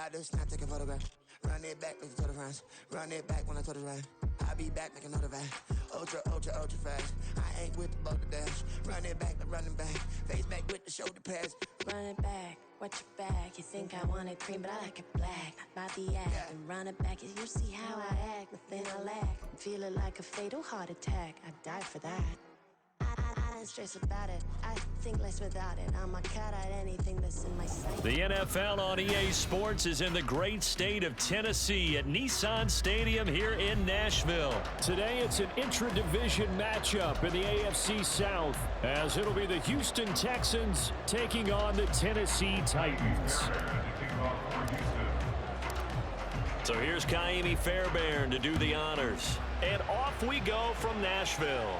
About to snap, take a photograph. Run it back, listen to the friends. Run it back when I told it right. I'll be back, make another back. Ultra, ultra, ultra fast. I ain't with the boat to dash. Run it back, running back. Face back with the shoulder pads. Run it back, watch your back. You think I want it cream, but I like it black. About the act and run it back. You see how I act, nothing I lack. Feel it like a fatal heart attack. I die for that. I don't stress about it. I think less without it. I'm a cut at anything that's in my sight. The NFL on EA Sports is in the great state of Tennessee at Nissan Stadium here in Nashville. Today it's an intra-division matchup in the AFC South, as it'll be the Houston Texans taking on the Tennessee Titans. So here's Kaimi Fairbairn to do the honors. And off we go from Nashville.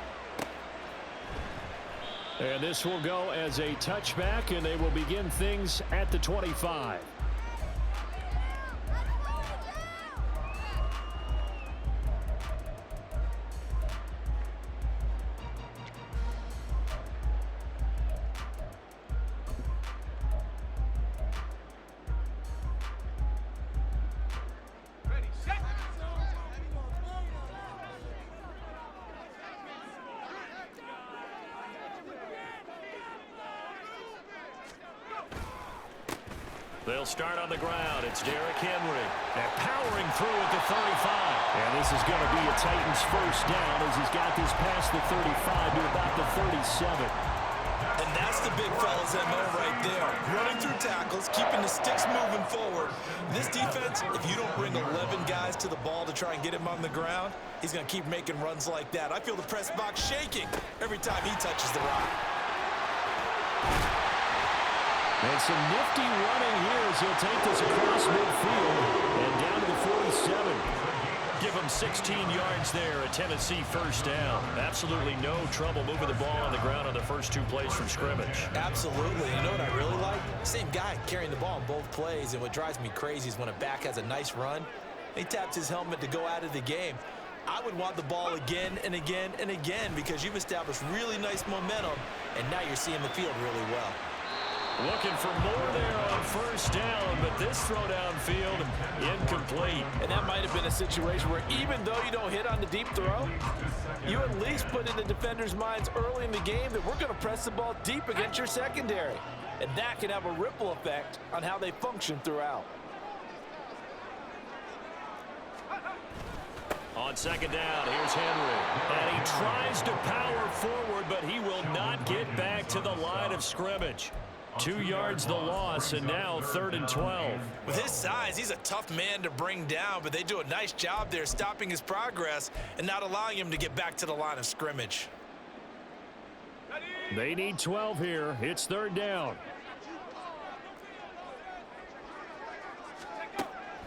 And this will go as a touchback, and they will begin things at the 25. They'll start on the ground. It's Derrick Henry. And powering through at the 35. And this is going to be a Titans first down as he's got this past the 35 to about the 37. And that's the big fella's MO right there. Running through tackles, keeping the sticks moving forward. This defense, if you don't bring 11 guys to the ball to try and get him on the ground, he's going to keep making runs like that. I feel the press box shaking every time he touches the rock. And some nifty running here as he'll take this across midfield and down to the 47. Give him 16 yards there, a Tennessee first down. Absolutely no trouble moving the ball on the ground on the first two plays from scrimmage. Absolutely. You know what I really like? Same guy carrying the ball in both plays, and what drives me crazy is when a back has a nice run, he taps his helmet to go out of the game. I would want the ball again and again and again because you've established really nice momentum, and now you're seeing the field really well. Looking for more there on first down, but this throw downfield incomplete. And that might have been a situation where even though you don't hit on the deep throw, you at least put in the defenders' minds early in the game that we're going to press the ball deep against your secondary. And that can have a ripple effect on how they function throughout. On second down, here's Henry. And he tries to power forward, but he will not get back to the line of scrimmage. 2 yards the loss, and now 3rd and 12. With his size, he's a tough man to bring down, but they do a nice job there stopping his progress and not allowing him to get back to the line of scrimmage. They need 12 here. It's 3rd down.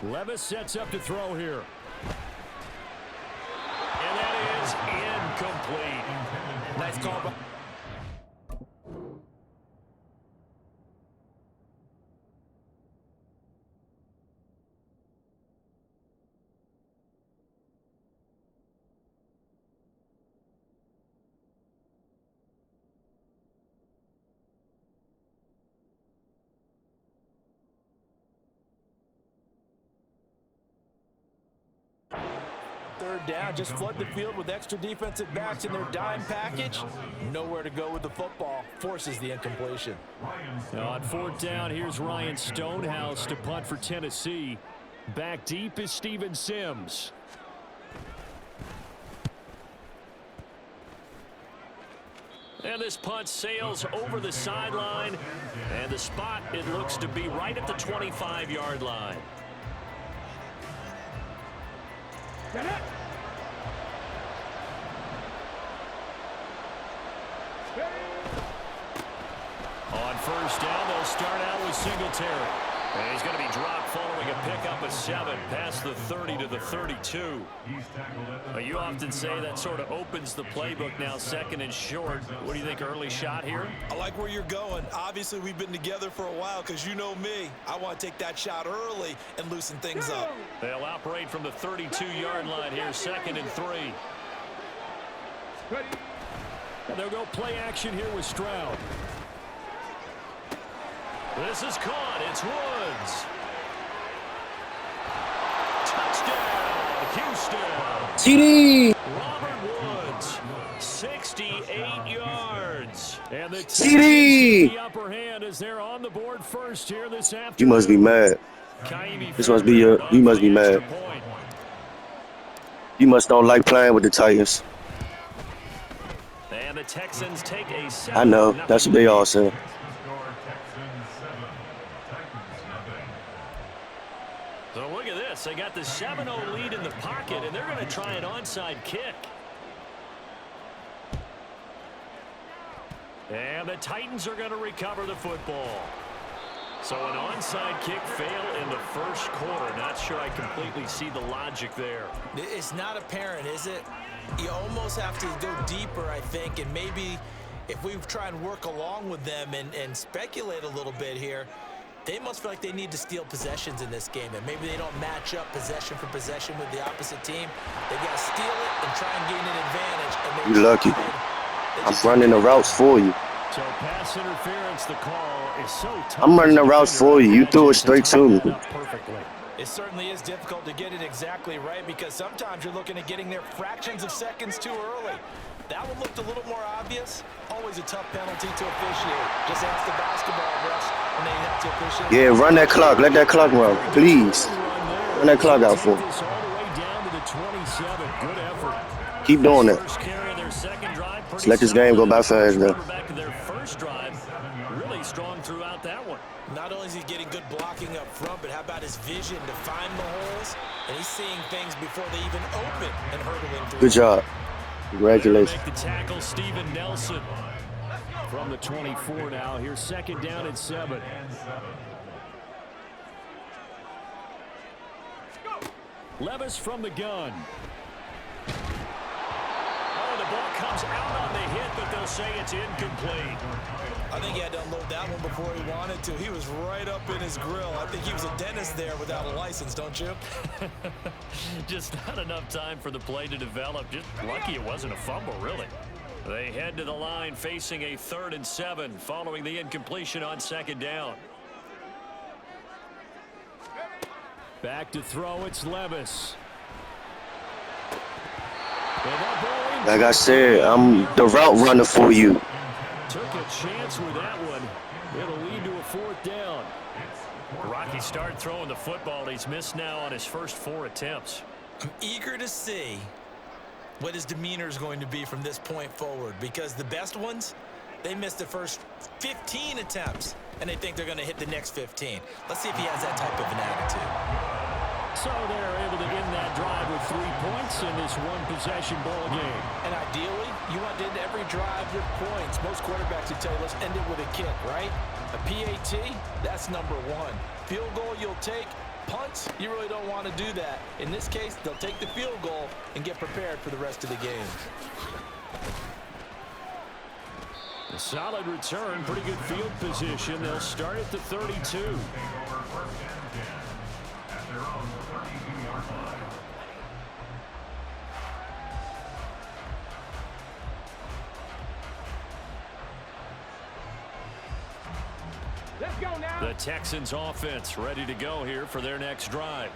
Levis sets up to throw here. And that is incomplete. Nice call. Third down, just flood the field with extra defensive backs in their dime package. Nowhere to go with the football. Forces the incompletion. Now on 4th down, here's Ryan Stonehouse to punt for Tennessee. Back deep is Steven Sims. And this punt sails over the sideline. And the spot, it looks to be right at the 25-yard line. On first down, they'll start out with Singletary. And he's going to be dropped following a pickup of 7 past the 30 to the 32. You often say that sort of opens the playbook now, 2nd and short. What do you think, early shot here? I like where you're going. Obviously, we've been together for a while because you know me. I want to take that shot early and loosen things up. They'll operate from the 32-yard line here, 2nd and 3. And they'll go play action here with Stroud. This is caught. It's Woods. Touchdown, Houston. CD. Robert Woods, 68 yards. And the Texans CD. get the upper hand as they're on the board first here this afternoon. You must be mad. This must be your. You must be mad. You must don't like playing with the Titans. And the Texans take a I know. That's what they all say. So look at this. They got the 7-0 lead in the pocket, and they're going to try an onside kick. And the Titans are going to recover the football. So an onside kick fail in the first quarter. Not sure I completely see the logic there. It's not apparent, is it? You almost have to go deeper, I think, and maybe if we try and work along with them and speculate a little bit here, they must feel like they need to steal possessions in this game, and maybe they don't match up possession for possession with the opposite team. They got to steal it and try and gain an advantage. And You're lucky. I'm running the routes for you. So pass interference, the call is so tough. I'm running the routes for you. You threw it straight to me. It certainly is difficult to get it exactly right because sometimes you're looking at getting there fractions of seconds too early. That one looked a little more obvious. Always a tough penalty to officiate. Just ask the basketball refs when they have to officiate. Yeah, run that clock. Let that clock run, please. Run that clock out for me. Keep doing it. Just let this game go by fast, though. Their first drive, really strong throughout that one. Not only is he getting good blocking up front, but how about his vision to find the holes? And he's seeing things before they even open and hurdle into. Good job. Congratulations. Make the tackle, Steven Nelson. From the 24 now. Here's second down and 7. Levis from the gun. Oh, the ball comes out on the hit, but they'll say it's incomplete. I think he had to unload that one before he wanted to. He was right up in his grill. I think he was a dentist there without a license, don't you? Just not enough time for the play to develop. Just lucky it wasn't a fumble, really. They head to the line facing a 3rd and 7 following the incompletion on second down. Back to throw, it's Levis. Like I said, I'm the route runner for you. Took a chance with that one. It'll lead to a 4th down. Rocky started throwing the football. He's missed now on his first 4 attempts. I'm eager to see what his demeanor is going to be from this point forward, because the best ones, they missed the first 15 attempts, and they think they're going to hit the next 15. Let's see if he has that type of an attitude. So they're able to end that drive with 3 points in this one-possession ball game. And ideally, you want to end every drive with points. Most quarterbacks would tell you, let's end it with a kick, right? A PAT, that's number 1. Field goal you'll take. Punts, you really don't want to do that. In this case, they'll take the field goal and get prepared for the rest of the game. A solid return, pretty good field position. They'll start at the 32. The Texans offense ready to go here for their next drive.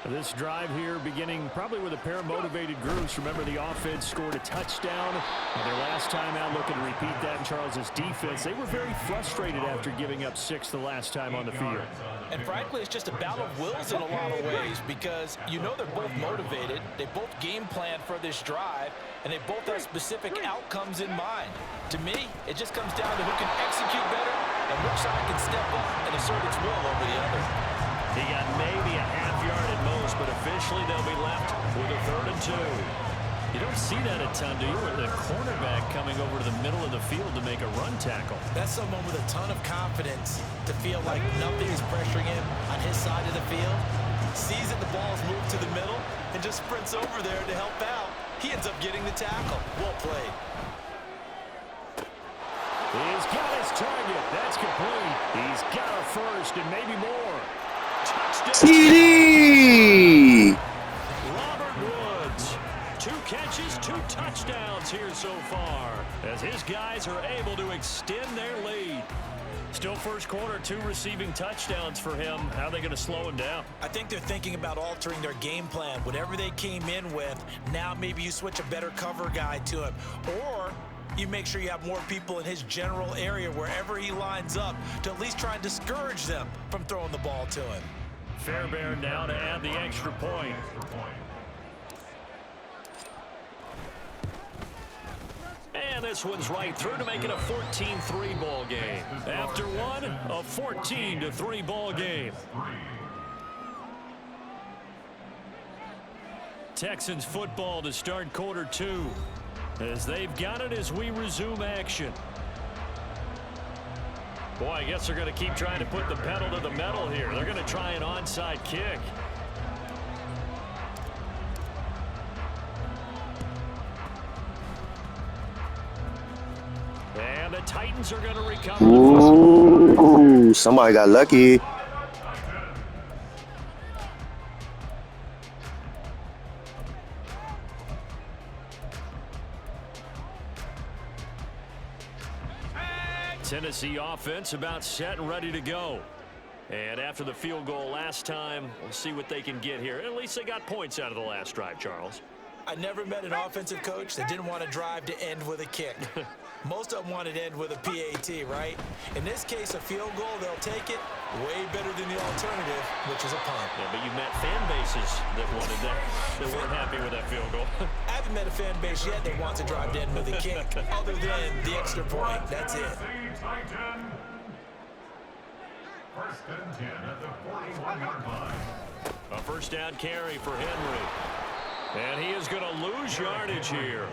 This drive here beginning probably with a pair of motivated groups. Remember, the offense scored a touchdown. And their last time out, looking to repeat that in Charles's defense. They were very frustrated after giving up 6 the last time on the field. And frankly, it's just a battle of wills in a lot of ways, because you know they're both motivated. They both game plan for this drive, and they both have specific outcomes in mind. To me, it just comes down to who can execute better and which side can step up and assert its will over the other. He got maybe a half yard at most, but officially they'll be left with a 3rd and 2. You don't see that a ton, do you? With the cornerback coming over to the middle of the field to make a run tackle. That's someone with a ton of confidence to feel like nothing is pressuring him on his side of the field. Sees that the ball is moved to the middle and just sprints over there to help out. He ends up getting the tackle. Well played. He's got his target. That's complete. He's got a first and maybe more. CD! Robert Woods, 2 catches. catches, 2 touchdowns here so far, as his guys are able to extend their lead. Still first quarter, 2 receiving touchdowns for him. How are they going to slow him down? I think they're thinking about altering their game plan. Whatever they came in with, now maybe you switch a better cover guy to him. Or you make sure you have more people in his general area wherever he lines up to at least try and discourage them from throwing the ball to him. Fairbairn now to add the extra point. And this one's right through to make it a 14-3 ball game. After one, a 14-3 ball game. Texans football to start quarter 2, as they've got it as we resume action. Boy, I guess they're going to keep trying to put the pedal to the metal here. They're going to try an onside kick. And the Titans are going to recover. Ooh, somebody got lucky. Tennessee offense about set and ready to go. And after the field goal last time, we'll see what they can get here. At least they got points out of the last drive, Charles. I never met an offensive coach that didn't want to drive to end with a kick. Most of them wanted to end with a PAT, right? In this case, a field goal, they'll take it. Way better than the alternative, which is a punt. Yeah, but you met fan bases that wanted that, that weren't happy with that field goal. I haven't met a fan base yet that wants to drive to end with a kick, other than the extra point. That's it. First and 10 at the 41-yard line. A first down carry for Henry. And he is going to lose yardage here.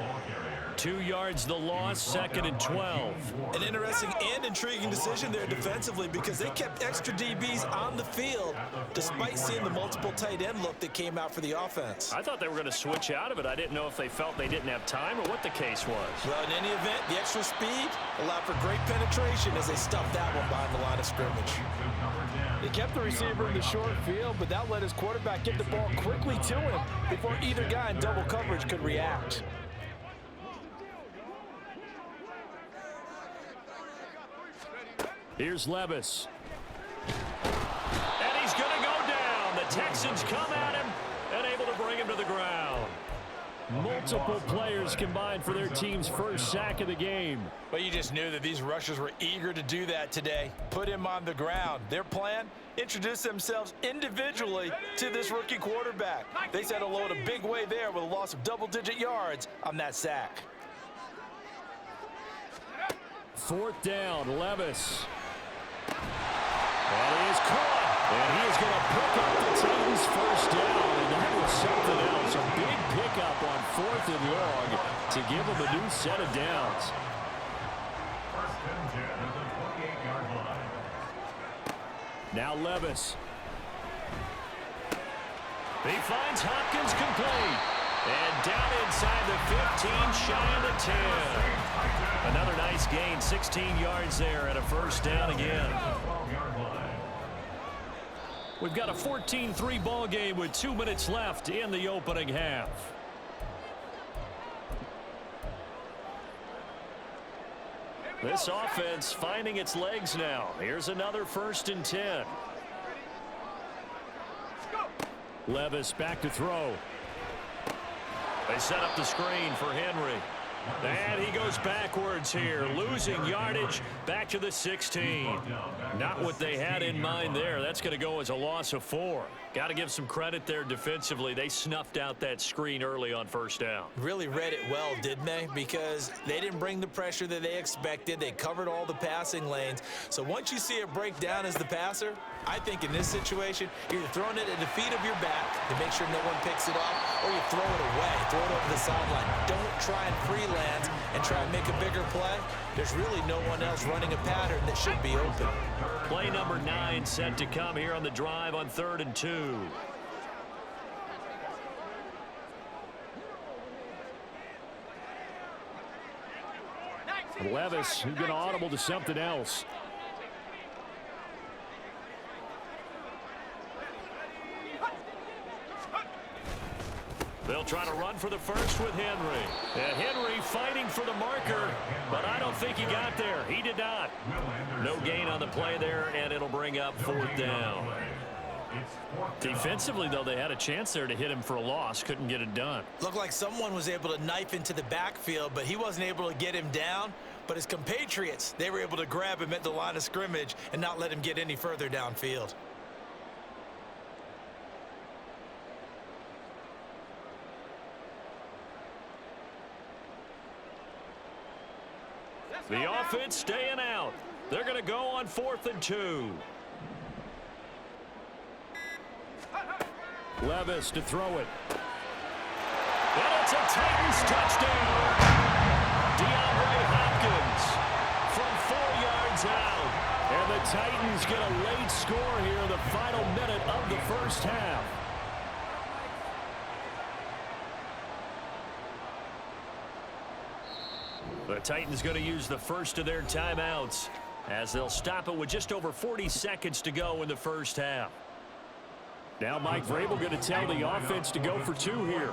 2 yards the loss, 2nd and 12. An interesting and intriguing decision there defensively, because they kept extra DBs on the field despite seeing the multiple tight end look that came out for the offense. I thought they were going to switch out of it. I didn't know if they felt they didn't have time or what the case was. Well, in any event, the extra speed allowed for great penetration as they stuffed that one behind the line of scrimmage. They kept the receiver in the short field, but that let his quarterback get the ball quickly to him before either guy in double coverage could react. Here's Levis. And he's going to go down. The Texans come at him and able to bring him to the ground. Multiple players combined for their team's first sack of the game. But you just knew that these rushers were eager to do that today. Put him on the ground. Their plan? Introduce themselves individually to this rookie quarterback. They set a load a big way there with a loss of double-digit yards on that sack. 4th down, Levis. And he is caught. And he is going to pick up the Titans' first down. And that was something else. A big pickup on 4th and long to give them a new set of downs. First and 10 at the 28-yard line. Now Levis. He finds Hopkins complete. And down inside the 15, shy of the 10. Another nice gain, 16 yards there and a first down again. We've got a 14-3 ball game with 2 minutes left in the opening half. This offense finding its legs now. Here's another 1st and 10. Levis back to throw. They set up the screen for Henry. And he goes backwards here, losing yardage back to the 16. Not what they had in mind there. That's going to go as a loss of 4. Got to give some credit there defensively. They snuffed out that screen early on first down. Really read it well, didn't they? Because they didn't bring the pressure that they expected. They covered all the passing lanes. So once you see it break down as the passer, I think in this situation, you're either throwing it at the feet of your back to make sure no one picks it up, or you throw it away, throw it over the sideline. Don't try and freelance and try and make a bigger play. There's really no one else running a pattern that should be open. Play number 9 set to come here on the drive on 3rd and 2. Levis, who's going to audible to something else. They'll try to run for the first with Henry. And Henry fighting for the marker, but I don't think he got there. He did not. No gain on the play there, and it'll bring up 4th down. Defensively, though, they had a chance there to hit him for a loss. Couldn't get it done. Looked like someone was able to knife into the backfield, but he wasn't able to get him down. But his compatriots, they were able to grab him at the line of scrimmage and not let him get any further downfield. The offense staying out. They're going to go on 4th and 2. Levis to throw it. And it's a Titans touchdown. DeAndre Hopkins from 4 yards out. And the Titans get a late score here in the final minute of the first half. The Titans going to use the first of their timeouts as they'll stop it with just over 40 seconds to go in the first half. Now Mike Vrabel going to tell the offense to go for 2 here.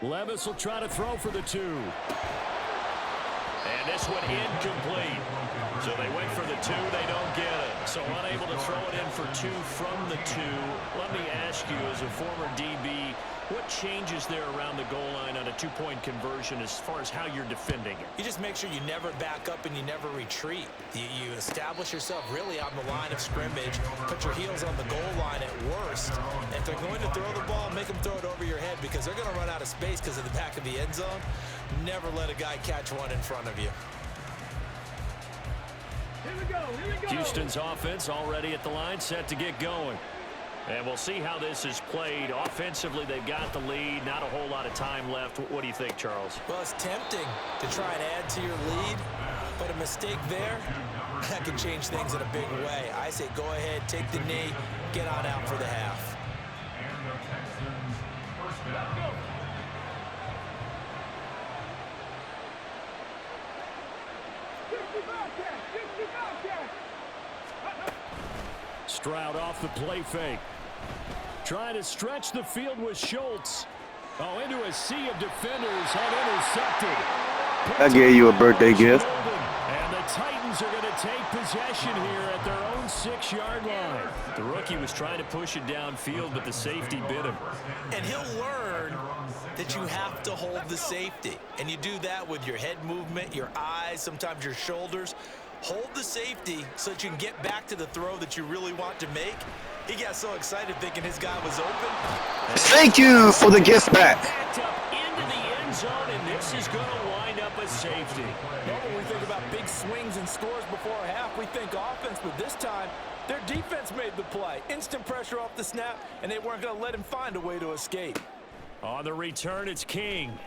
Levis will try to throw for the 2. And this one incomplete. So they went for the 2. They don't get it. So unable to throw it in for 2 from the 2. Let me ask you, as a former DB, what changes there around the goal line on a 2-point conversion as far as how you're defending it? You just make sure you never back up and you never retreat. You establish yourself really on the line of scrimmage, put your heels on the goal line at worst. And if they're going to throw the ball, make them throw it over your head because they're going to run out of space because of the back of the end zone. Never let a guy catch one in front of you. Here we go. Houston's offense already at the line, set to get going. And we'll see how this is played. Offensively, they've got the lead. Not a whole lot of time left. What do you think, Charles? Well, it's tempting to try and add to your lead, but a mistake there, that can change things in a big way. I say go ahead, take the knee, get on out for the half. And the Texans first down. Stroud off the play fake. Trying to stretch the field with Schultz. Oh, into a sea of defenders and intercepted. I gave you a birthday gift. And the Titans are going to take possession here at their own 6-yard line. The rookie was trying to push it downfield, but the safety bit him. And he'll learn that you have to hold the safety. And you do that with your head movement, your eyes, sometimes your shoulders. Hold the safety so that you can get back to the throw that you really want to make. He got so excited thinking his guy was open. Thank you for the gift back. Backed up into the end zone, and this is going to wind up a safety. Well, when we think about big swings and scores before a half, we think offense, but this time, their defense made the play. Instant pressure off the snap, and they weren't going to let him find a way to escape. On the return, it's King.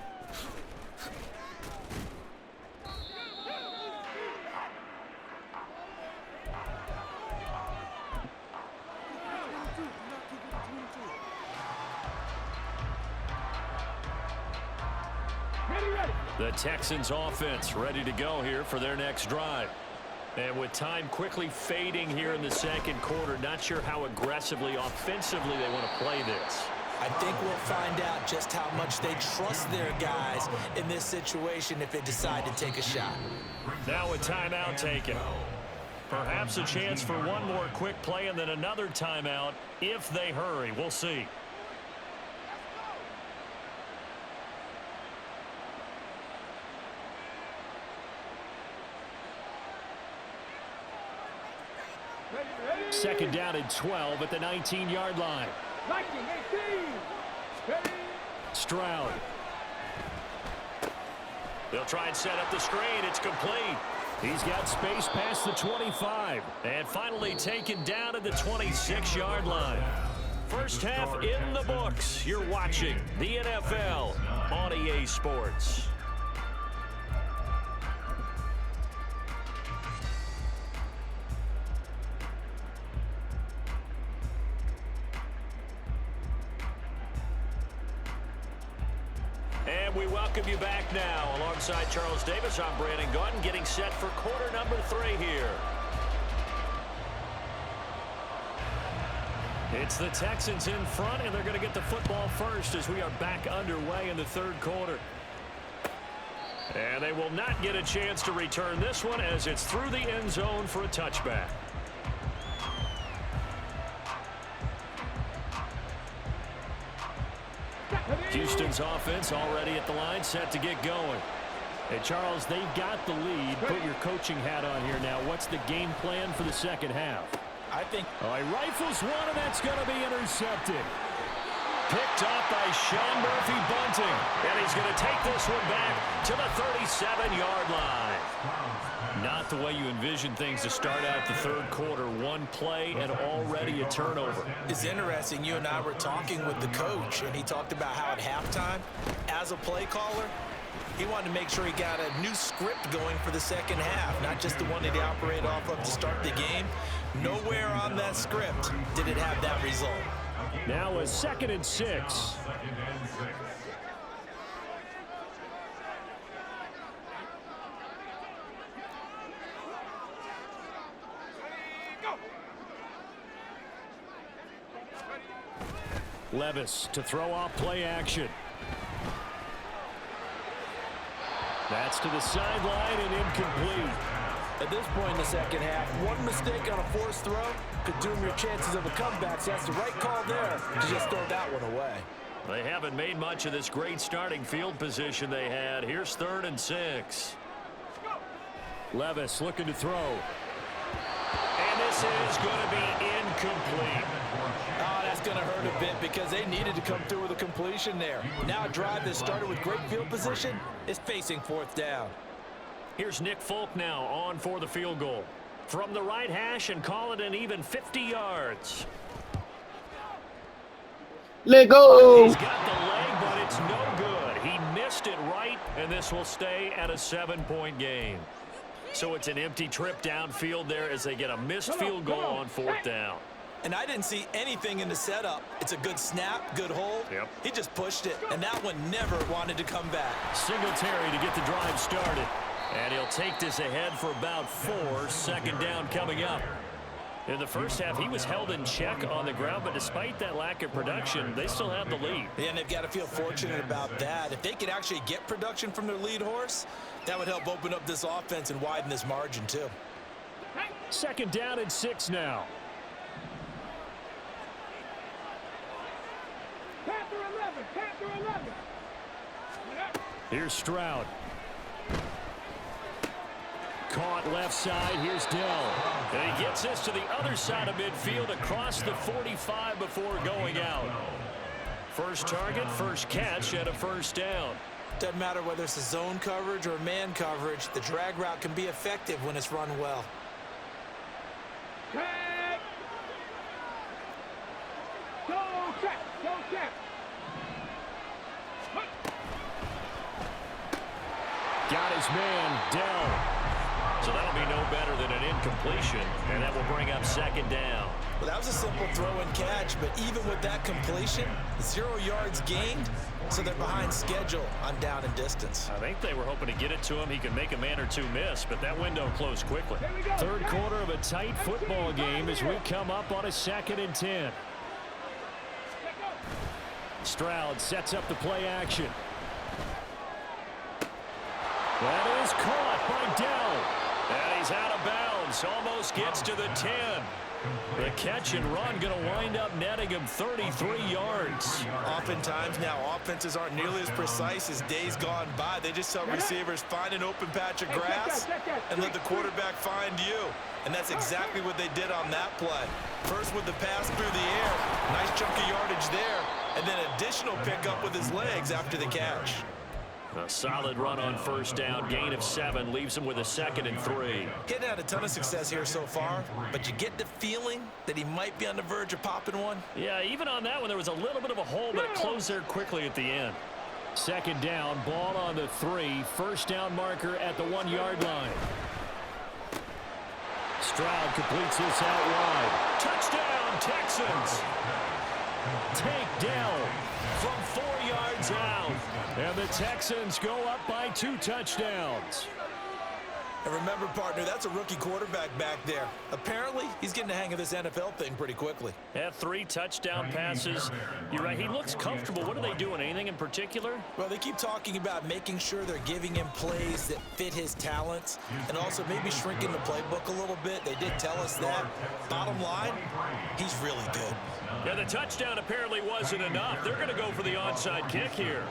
The Texans offense ready to go here for their next drive. And with time quickly fading here in the second quarter, not sure how aggressively, offensively they want to play this. I think we'll find out just how much they trust their guys in this situation if they decide to take a shot. Now a timeout taken. Perhaps a chance for one more quick play and then another timeout if they hurry. We'll see. Second down and 12 at the 19-yard line. 19-18. Stroud. They'll try and set up the screen. It's complete. He's got space past the 25. And finally taken down at the 26-yard line. First half in the books. You're watching the NFL on EA Sports. And we welcome you back now. Alongside Charles Davis, I'm Brandon Gaudin, getting set for quarter number 3 here. It's the Texans in front, and they're going to get the football first as we are back underway in the third quarter. And they will not get a chance to return this one as it's through the end zone for a touchback. Houston's offense already at the line, set to get going. Hey, Charles, they've got the lead. Put your coaching hat on here now. What's the game plan for the second half? I think... Oh, he rifles one, and that's going to be intercepted. Picked up by Sean Murphy-Bunting. And he's going to take this one back to the 37-yard line. Not the way you envision things to start out the third quarter. One play and already a turnover. It's interesting. You and I were talking with the coach, and he talked about how at halftime, as a play caller, he wanted to make sure he got a new script going for the second half, not just the one that he operated off of to start the game. Nowhere on that script did it have that result. Now a 2nd and 6. Levis to throw off play action. That's to the sideline and incomplete. At this point in the second half, one mistake on a forced throw could doom your chances of a comeback. So that's the right call there to just throw that one away. They haven't made much of this great starting field position they had. Here's 3rd and 6. Levis looking to throw. And this is going to be incomplete. Oh, that's going to hurt a bit because they needed to come through with a completion there. Now a drive that started with great field position is facing 4th down. Here's Nick Folk now on for the field goal. From the right hash and call it an even 50 yards. Let go. He's got the leg, but it's no good. He missed it right, and this will stay at a 7-point game. So it's an empty trip downfield there as they get a missed field goal on 4th down. And I didn't see anything in the setup. It's a good snap, good hold. Yep. He just pushed it, and that one never wanted to come back. Singletary to get the drive started. And he'll take this ahead for about 4. 2nd down coming up. In the first half, he was held in check on the ground, but despite that lack of production, they still have the lead. Yeah, and they've got to feel fortunate about that. If they could actually get production from their lead horse, that would help open up this offense and widen this margin too. 2nd down and 6 now. Panther 11. Here's Stroud. Caught left side. Here's Dell. And he gets this to the other side of midfield across the 45 before going out. First target, first catch, and a 1st down. Doesn't matter whether it's a zone coverage or man coverage, the drag route can be effective when it's run well. Go check. Got his man, Dell. So that'll be no better than an incompletion, and that will bring up 2nd down. Well, that was a simple throw and catch, but even with that completion, 0 yards gained, so they're behind schedule on down and distance. I think they were hoping to get it to him. He could make a man or two miss, but that window closed quickly. Third quarter of a tight football game as we come up on a 2nd and 10. Stroud sets up the play action. That is caught by Dell. And he's out of bounds. Almost gets to the 10. The catch and run going to wind up netting him 33 yards. Oftentimes now offenses aren't nearly as precise as days gone by. They just tell receivers, find an open patch of grass and let the quarterback find you. And that's exactly what they did on that play. First with the pass through the air. Nice chunk of yardage there. And then additional pickup with his legs after the catch. A solid run on 1st down. Gain of 7 leaves him with a 2nd and 3. He hadn't had a ton of success here so far, but you get the feeling that he might be on the verge of popping one. Yeah, even on that one, there was a little bit of a hole, but it closed there quickly at the end. 2nd down, ball on the 3. 1st down marker at the 1-yard line. Stroud completes this out wide. Touchdown, Texans! Takedown from 4 yards out. And the Texans go up by 2 touchdowns. And remember, partner, that's a rookie quarterback back there. Apparently, he's getting the hang of this NFL thing pretty quickly. Had 3 touchdown passes. You're right, he looks comfortable. What are they doing? Anything in particular? Well, they keep talking about making sure they're giving him plays that fit his talents and also maybe shrinking the playbook a little bit. They did tell us that. Bottom line, he's really good. Yeah, the touchdown apparently wasn't enough. They're going to go for the onside kick here.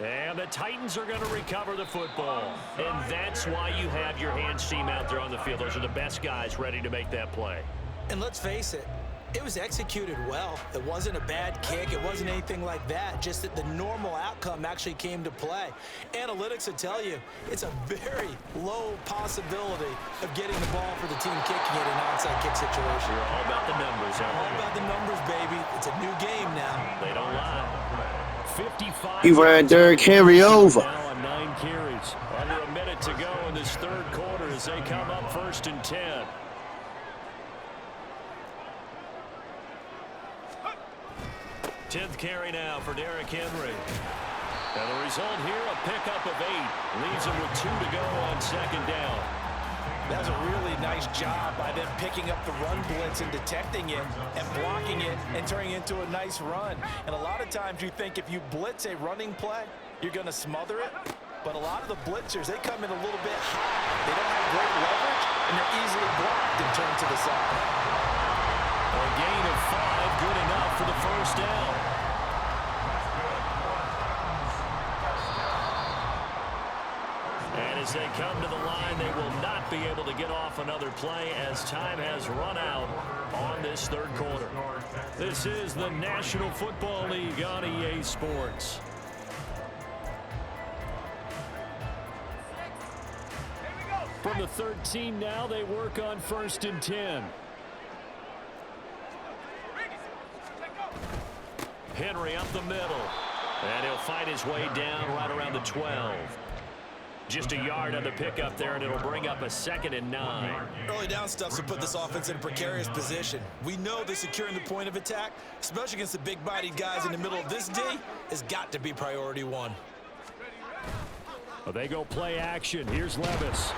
And the Titans are going to recover the football. And that's why you have your hands team out there on the field. Those are the best guys ready to make that play. And let's face it, it was executed well. It wasn't a bad kick. It wasn't anything like that. Just that the normal outcome actually came to play. Analytics will tell you it's a very low possibility of getting the ball for the team kicking it in an onside kick situation. You're all about the numbers, aren't All about the numbers, baby. It's a new game now. They don't lie. 55. He ran Derrick Henry over. Now on 9 carries. Under a minute to go in this third quarter as they come up 1st and 10. Tenth carry now for Derrick Henry. And the result here, a pickup of 8. Leaves him with 2 to go on 2nd down. That was a really nice job by them picking up the run blitz and detecting it and blocking it and turning it into a nice run. And a lot of times you think if you blitz a running play, you're going to smother it. But a lot of the blitzers, they come in a little bit high. They don't have great leverage, and they're easily blocked and turned to the side. A gain of 5, good enough for the 1st down. And as they come to the line, they will not be able to get off another play as time has run out on this third quarter. This is the National Football League on EA Sports. From the 13 now, they work on 1st and 10. Henry up the middle. And he'll fight his way down right around the 12. Just a yard on the pickup there, and it'll bring up a 2nd and 9. Early down stuffs will put this offense in a precarious position. We know that securing the point of attack, especially against the big-bodied guys in the middle of this D, has got to be priority 1. Well, they go play action. Here's Levis.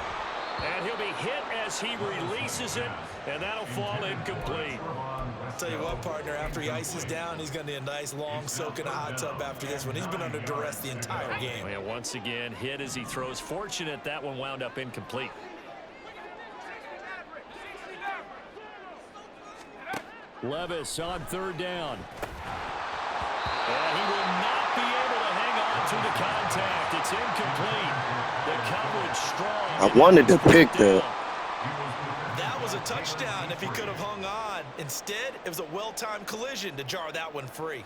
And he'll be hit as he releases it, and that'll fall incomplete. I'll tell you what, partner, after he ices down, he's going to need a nice long soak in a hot tub after this one. He's been under duress the entire game. And once again, hit as he throws. Fortunate that one wound up incomplete. Levis on 3rd down. And he will not be able to hang on to the contact. It's incomplete. The coverage strong. I wanted to pick that. That was a touchdown if he could have hung on. Instead, it was a well-timed collision to jar that one free.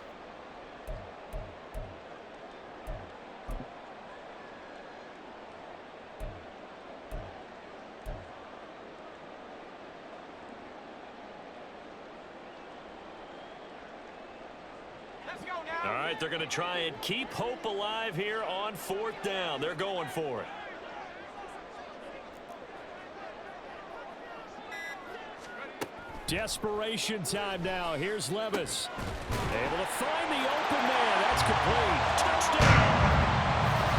All right, they're going to try and keep hope alive here on 4th down. They're going for it. Desperation time now. Here's Levis. Able to find the open man. That's complete. Touchdown.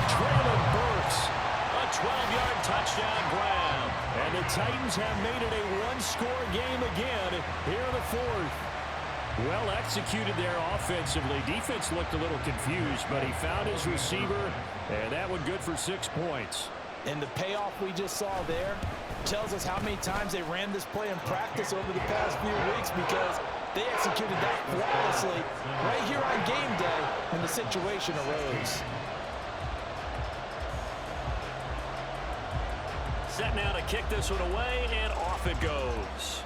Traylon Burks. A 12-yard touchdown grab. And the Titans have made it a one-score game again here in the 4th. Well executed there offensively. Defense looked a little confused, but he found his receiver, and that one good for 6 points. And the payoff we just saw there tells us how many times they ran this play in practice over the past few weeks, because they executed that flawlessly right here on game day when the situation arose. Set now to kick this one away, and off it goes.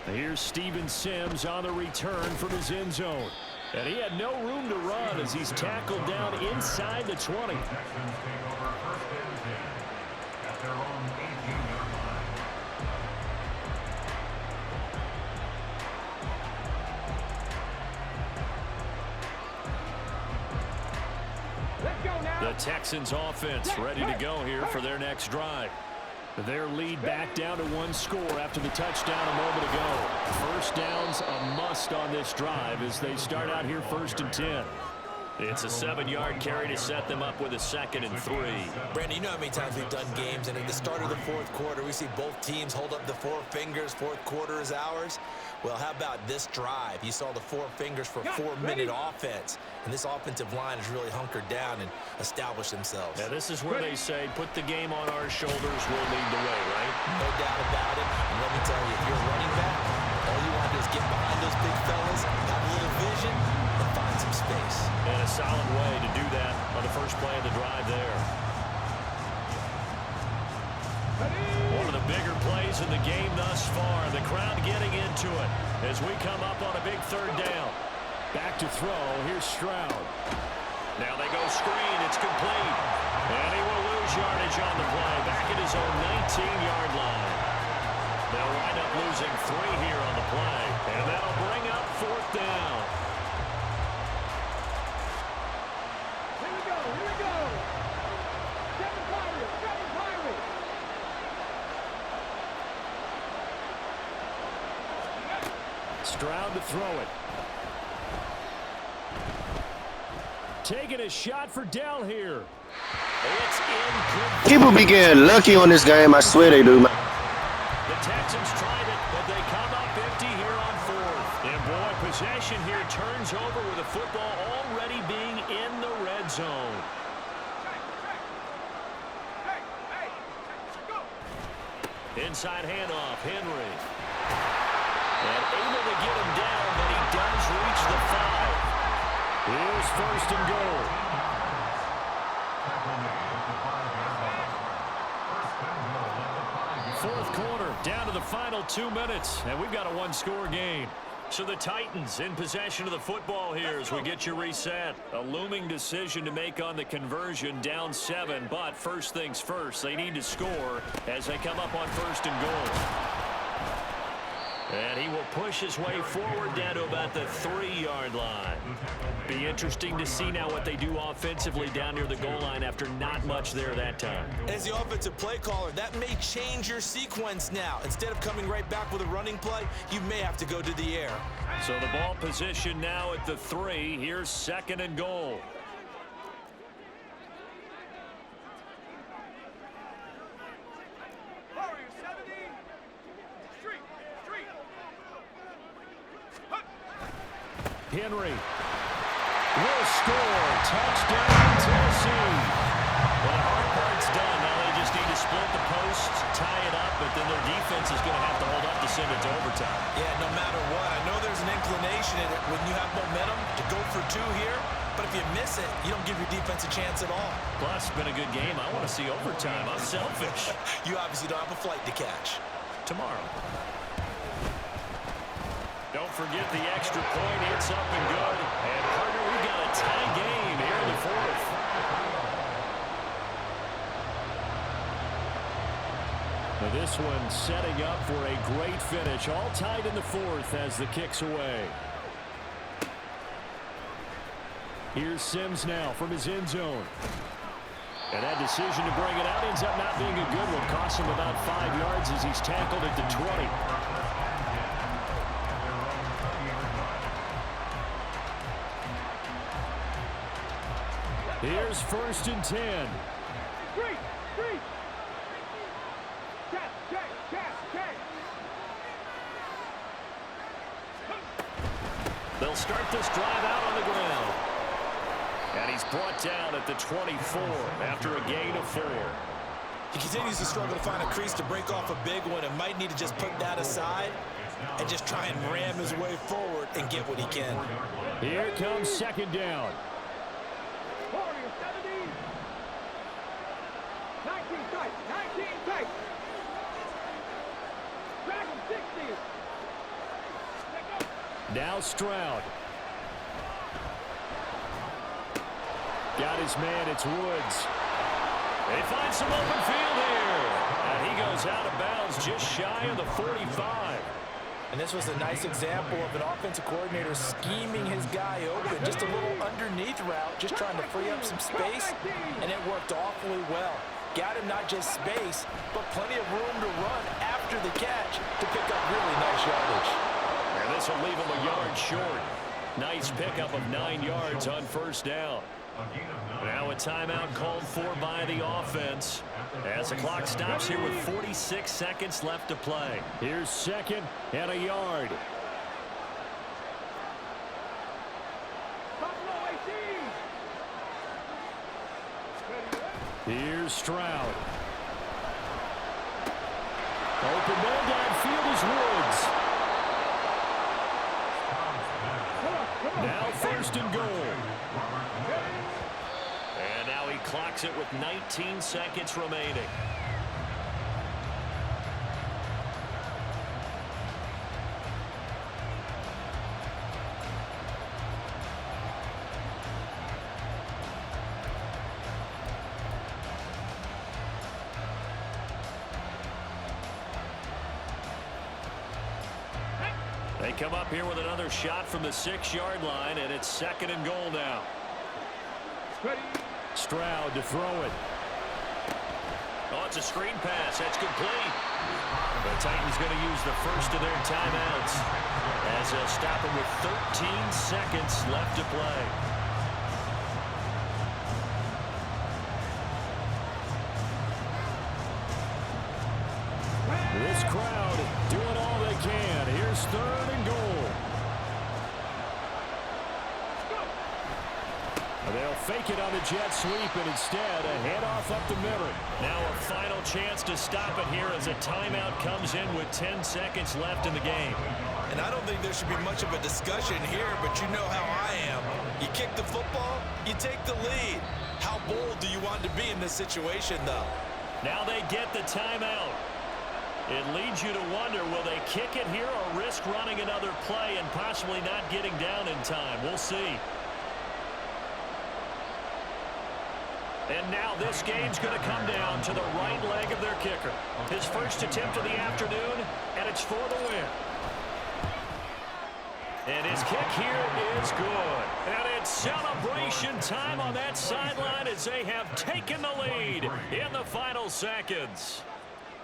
Here's Steven Sims on the return from his end zone. And he had no room to run as he's tackled down inside the 20. Let's go now. The Texans offense ready to go here for their next drive. Their lead back down to one score after the touchdown a moment ago. First down's a must on this drive as they start out here 1st and 10. It's a 7-yard carry to set them up with a 2nd and 3. Brandon, you know how many times we've done games, and at the start of the 4th quarter, we see both teams hold up the 4 fingers, 4th quarter is ours. Well, how about this drive? You saw the 4 fingers for 4-minute offense, and this offensive line has really hunkered down and established themselves. Now, this is where they say, put the game on our shoulders, we'll lead the way, right? No doubt about it. And let me tell you, if you're a running back, all you want to do is get behind those big fellas, have a little vision, and find some space. And a solid way to do that on the first play of the drive there. One of the bigger plays in the game thus far. The crowd getting into it as we come up on a big 3rd down. Back to throw. Here's Stroud. Now they go screen. It's complete. And he will lose yardage on the play. Back at his own 19-yard line. They'll wind up losing 3 here on the play. And that'll bring up 4th down. Here we go. Seven Pirates. Stroud to throw it. Taking a shot for Dell here. It's incomplete. People be getting lucky on this game. I swear they do, man. The Texans tried it, but they come up empty here on 4th. And boy, possession here turns over with the football already being in the red zone. Inside handoff, Henry. And able to get him down, but he does reach the 5. Here's 1st and goal. 4th quarter, down to the final 2 minutes, and we've got a 1-score game. So the Titans in possession of the football here as we get you reset. A looming decision to make on the conversion, down 7, but first things first, they need to score as they come up on 1st and goal. And he will push his way forward down to about the 3-yard line. Be interesting to see now what they do offensively down near the goal line after not much there that time. As the offensive play caller, that may change your sequence now. Instead of coming right back with a running play, you may have to go to the air. So the ball position now at the 3. Here's 2nd and goal. Henry will score. Touchdown, Tennessee. Well, the hard part's done. Now they just need to split the posts, tie it up, but then their defense is going to have to hold up to send it to overtime. Yeah, no matter what. I know there's an inclination in it when you have momentum to go for 2 here, but if you miss it, you don't give your defense a chance at all. Plus, it's been a good game. I want to see overtime. I'm selfish. You obviously don't have a flight to catch. Tomorrow. Don't forget the extra point. It's up and good. And, partner, we've got a tie game here in the 4th. Now this one setting up for a great finish. All tied in the 4th as the kick's away. Here's Sims now from his end zone. And that decision to bring it out ends up not being a good one. Costs him about 5 yards as he's tackled at the 20. Here's 1st and 10. They'll start this drive out on the ground. And he's brought down at the 24 after a gain of 4. He continues to struggle to find a crease to break off a big one and might need to just put that aside and just try and ram his way forward and get what he can. Here comes 2nd down. 19 tight. Drag him 60. Now Stroud. Got his man, it's Woods. They find some open field here. And he goes out of bounds just shy of the 45. And this was a nice example of an offensive coordinator scheming his guy open. Just a little underneath route, just trying to free up some space, and it worked awfully well. Got him not just space, but plenty of room to run after the catch to pick up really nice yardage. And this will leave him a yard short. Nice pickup of 9 yards on first down. Now a timeout called for by the offense as the clock stops here with 46 seconds left to play. Here's second and a yard. Here's Stroud. Open man downfield is Woods. Now first and goal. And now he clocks it with 19 seconds remaining. They come up here with another shot from the 6-yard line, and it's second and goal now. Stroud to throw it. Oh, it's a screen pass. That's complete. The Titans going to use the first of their timeouts as they'll stop him with 13 seconds left to play. This crowd doing all they can. Here's third and goal. They'll fake it on the jet sweep and instead a handoff up the middle. Now a final chance to stop it here as a timeout comes in with 10 seconds left in the game. And I don't think there should be much of a discussion here, but you know how I am. You kick the football, you take the lead. How bold do you want to be in this situation, though? Now they get the timeout. It leads you to wonder, will they kick it here or risk running another play and possibly not getting down in time? We'll see. And now this game's going to come down to the right leg of their kicker. His first attempt of the afternoon, and it's for the win. And his kick here is good. And it's celebration time on that sideline as they have taken the lead in the final seconds.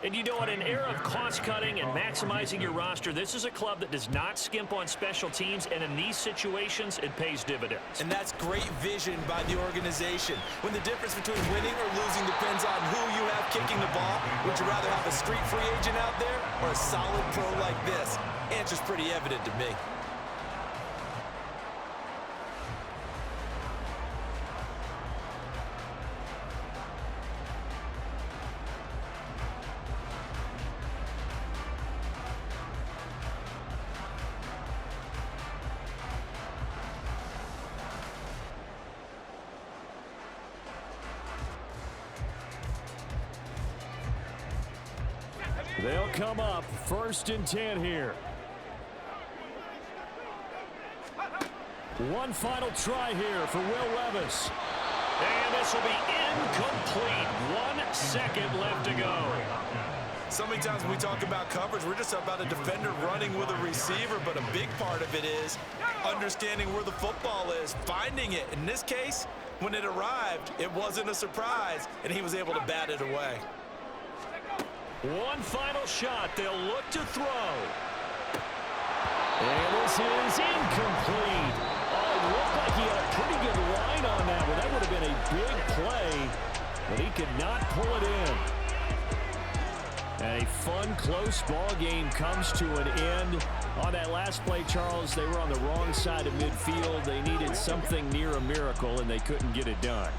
And you know, in an era of cost-cutting and maximizing your roster, this is a club that does not skimp on special teams, and in these situations, it pays dividends. And that's great vision by the organization. When the difference between winning or losing depends on who you have kicking the ball, would you rather have a street free agent out there or a solid pro like this? Answer's pretty evident to me. They'll come up first and 10 here. One final try here for Will Levis. And this will be incomplete. 1 second left to go. So many times when we talk about coverage, we're just about a defender running with a receiver, but a big part of it is understanding where the football is, finding it. In this case, when it arrived, it wasn't a surprise, and he was able to bat it away. One final shot. They'll look to throw. And this is incomplete. Oh, it looked like he had a pretty good line on that one. That would have been a big play, but he could not pull it in. And a fun, close ball game comes to an end. On that last play, Charles, they were on the wrong side of midfield. They needed something near a miracle, and they couldn't get it done.